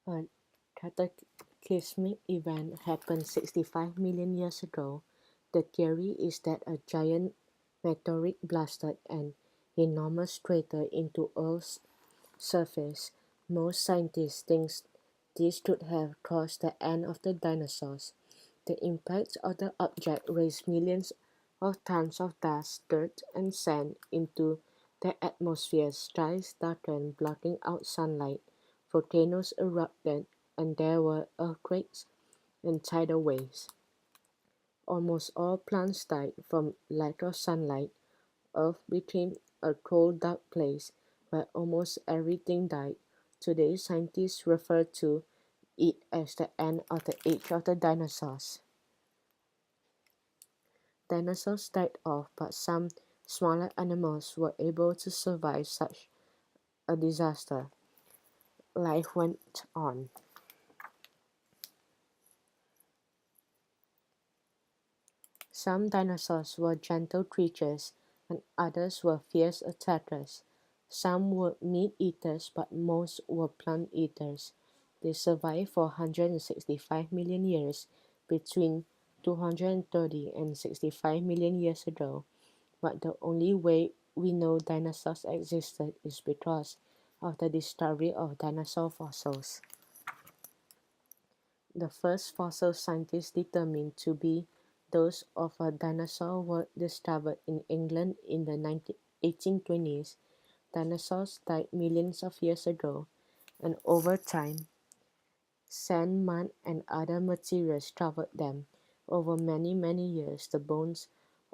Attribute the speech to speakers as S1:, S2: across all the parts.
S1: A cataclysmic event happened 65 million years ago. The theory is that a giant meteorite blasted an enormous crater into Earth's surface. Most scientists think this could have caused the end of the dinosaurs. The impact of the object raised millions of tons of dust, dirt, and sand into the atmosphere. Skies darkened, blocking out sunlight. Volcanoes erupted, and there were earthquakes and tidal waves. Almost all plants died from lack of sunlight. Earth became a cold, dark place where almost everything died. Today, scientists refer to it as the end of the age of the dinosaurs. Dinosaurs died off, but some smaller animals were able to survive such a disaster. Life went on. Some dinosaurs were gentle creatures, and others were fierce attackers. Some were meat eaters, but most were plant eaters. They survived for 165 million years, between 230 and 65 million years ago. But the only way we know dinosaurs existed is because of the discovery of dinosaur fossils. The first fossils scientists determined to be those of a dinosaur were discovered in England in the 1820s. Dinosaurs died millions of years ago, and over time, sand, mud, and other materials covered them. Over many years, the bones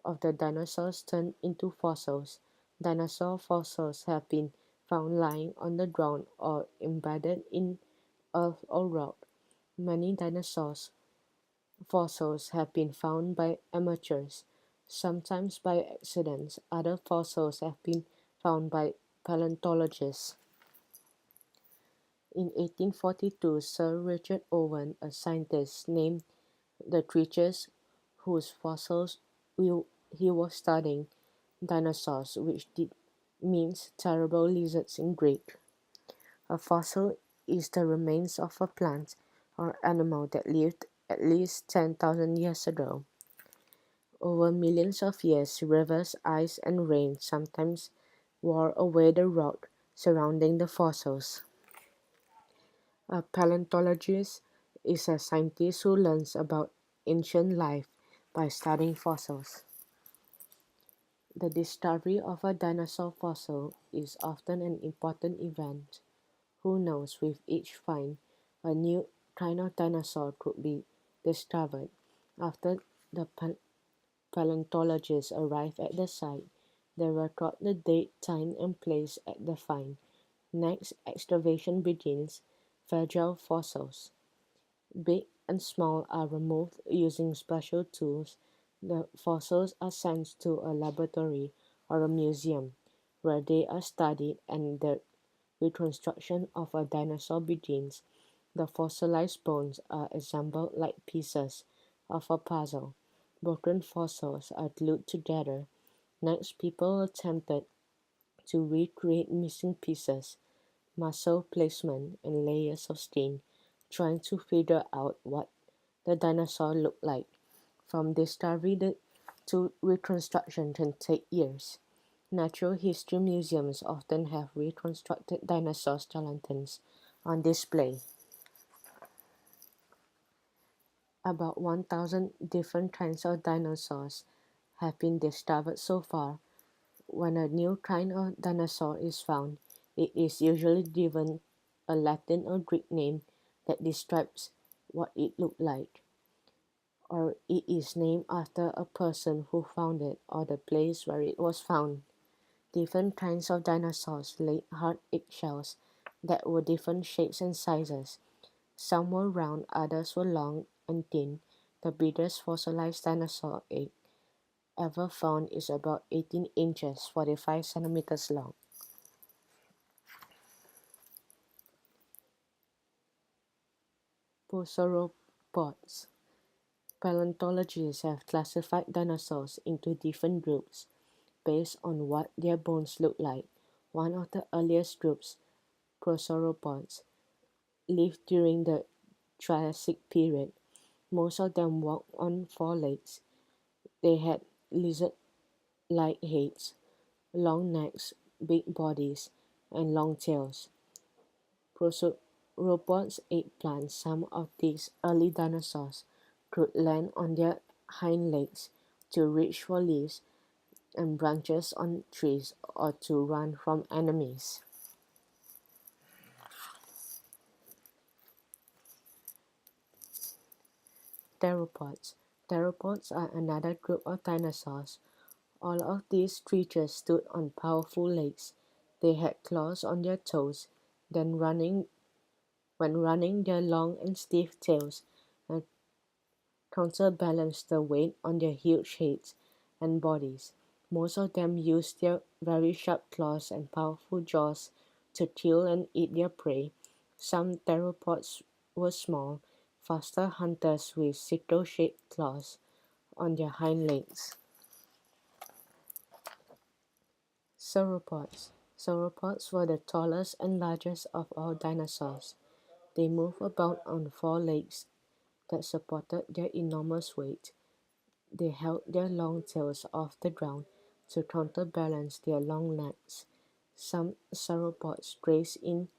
S1: of the dinosaurs turned into fossils. Dinosaur fossils have been found lying on the ground or embedded in earth or rock. Many dinosaurs fossils have been found by amateurs, sometimes by accident. Other fossils have been found by paleontologists. In 1842, Sir Richard Owen, a scientist, named the creatures whose fossils he was studying dinosaurs, which means terrible lizards in Greek. A fossil is the remains of a plant or animal that lived at least 10,000 years ago. Over millions of years, rivers, ice, and rain sometimes wore away the rock surrounding the fossils. A paleontologist is a scientist who learns about ancient life by studying fossils. The discovery of a dinosaur fossil is often an important event. Who knows, with each find, a new kind of dinosaur could be discovered. After the paleontologists arrive at the site, they record the date, time, and place at the find. Next, excavation begins. Fragile fossils, big and small, are removed using special tools. The fossils are sent to a laboratory or a museum, where they are studied and the reconstruction of a dinosaur begins. The fossilized bones are assembled like pieces of a puzzle. Broken fossils are glued together. Next, people attempted to recreate missing pieces, muscle placement, and layers of skin, trying to figure out what the dinosaur looked like. From discovery to reconstruction can take years. Natural history museums often have reconstructed dinosaur skeletons on display. About 1,000 different kinds of dinosaurs have been discovered so far. When a new kind of dinosaur is found, it is usually given a Latin or Greek name that describes what it looked like, or it is named after a person who found it or the place where it was found. Different kinds of dinosaurs laid hard eggshells that were different shapes and sizes. Some were round, others were long and thin. The biggest fossilized dinosaur egg ever found is about 18 inches (45 centimeters) long. Prosauropods. Paleontologists have classified dinosaurs into different groups based on what their bones look like. One of the earliest groups, prosauropods, lived during the Triassic period. Most of them walked on four legs. They had lizard-like heads, long necks, big bodies, and long tails. Prosauropods ate plants. Some of these early dinosaurs could land on their hind legs to reach for leaves and branches on trees or to run from enemies. Theropods. Theropods are another group of dinosaurs. All of these creatures stood on powerful legs. They had claws on their toes. Then when running their long and stiff tails and counterbalanced the weight on their huge heads and bodies. Most of them used their very sharp claws and powerful jaws to kill and eat their prey. Some theropods were small, faster hunters with sickle-shaped claws on their hind legs. Sauropods. Sauropods were the tallest and largest of all dinosaurs. They moved about on four legs that supported their enormous weight. They held their long tails off the ground to counterbalance their long necks. Some sauropods grazed in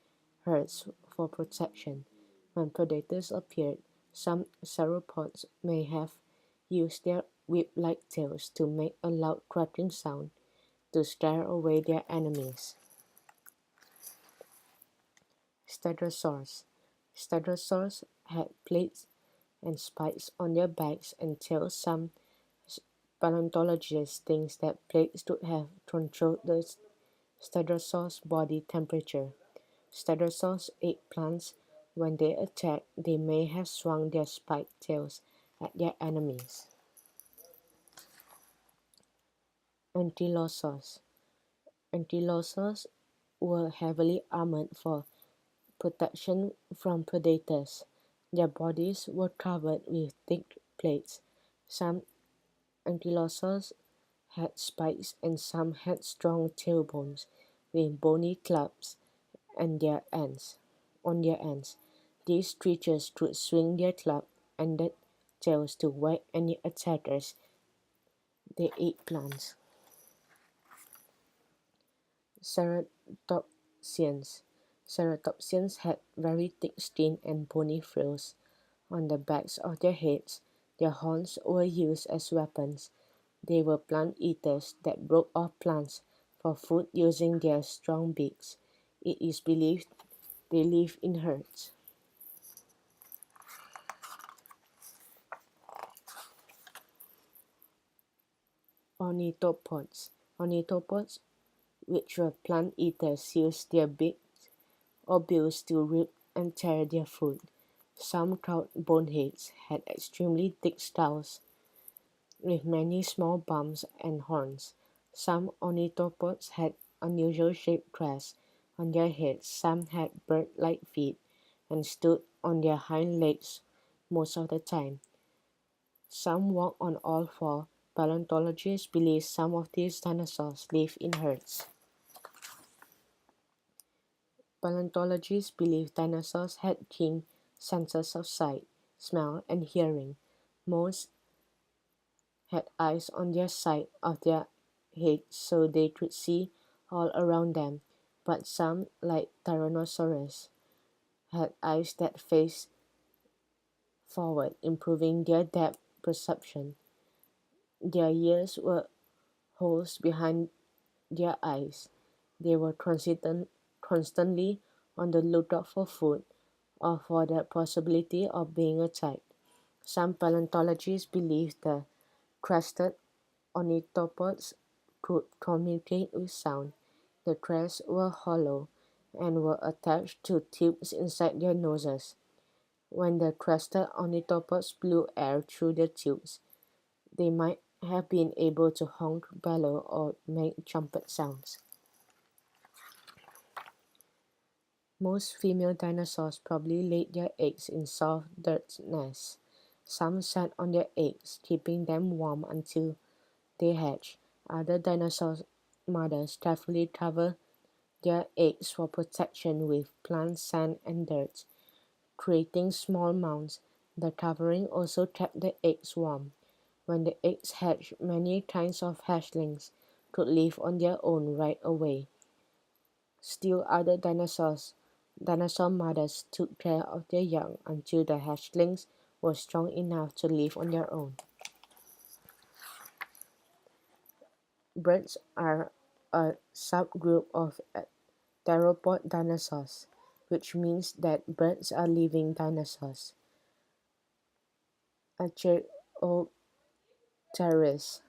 S1: herds for protection. When predators appeared, some sauropods may have used their whip-like tails to make a loud cracking sound to scare away their enemies. Stegosaurs. Stegosaurs had plates and spikes on their backs and tails. Some paleontologists think that plates could have controlled the stegosaur's body temperature. Stegosaurs ate plants. When they attacked, they may have swung their spiked tails at their enemies. Ankylosaurs. Ankylosaurs were heavily armored for protection from predators. Their bodies were covered with thick plates. Some ankylosaurs had spikes and some had strong tailbones with bony clubs and on their ends. These creatures could swing their club-ended tails to whack any attackers. They ate plants. Ceratopsians. Ceratopsians had very thick skin and bony frills on the backs of their heads. Their horns were used as weapons. They were plant eaters that broke off plants for food using their strong beaks. It is believed they live in herds. Ornithopods. Ornithopods, which were plant eaters, used their beaks or bills to rip and tear their food. Some trout boneheads had extremely thick skulls with many small bumps and horns. Some ornithopods had unusual shaped crests on their heads. Some had bird-like feet and stood on their hind legs most of the time. Some walked on all four. Paleontologists believe some of these dinosaurs lived in herds. Paleontologists believe dinosaurs had keen senses of sight, smell, and hearing. Most had eyes on their side of their heads so they could see all around them, but some, like Tyrannosaurus, had eyes that faced forward, improving their depth perception. Their ears were holes behind their eyes. They were constantly on the lookout for food or for the possibility of being attacked. Some paleontologists believe the crested ornithopods could communicate with sound. The crests were hollow and were attached to tubes inside their noses. When the crested ornithopods blew air through the tubes, they might have been able to honk, bellow, or make trumpet sounds. Most female dinosaurs probably laid their eggs in soft dirt nests. Some sat on their eggs, keeping them warm until they hatch. Other dinosaur mothers carefully cover their eggs for protection with plants, sand, and dirt. creating small mounds. The covering also kept the eggs warm. When the eggs hatched, many kinds of hatchlings could live on their own right away. Still other dinosaur mothers took care of their young until the hatchlings were strong enough to live on their own. Birds are a subgroup of theropod dinosaurs, which means that birds are living dinosaurs. Archaeopteryx,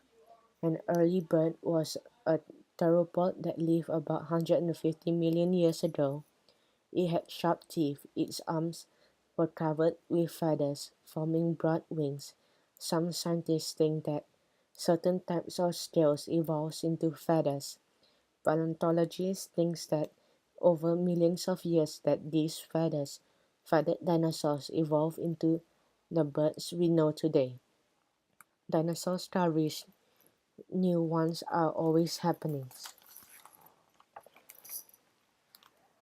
S1: an early bird, was a theropod that lived about 150 million years ago. It had sharp teeth. Its arms were covered with feathers, forming broad wings. Some scientists think that certain types of scales evolved into feathers. Paleontologists think that over millions of years that these feathered dinosaurs evolved into the birds we know today. Dinosaur discoveries, new ones are always happening.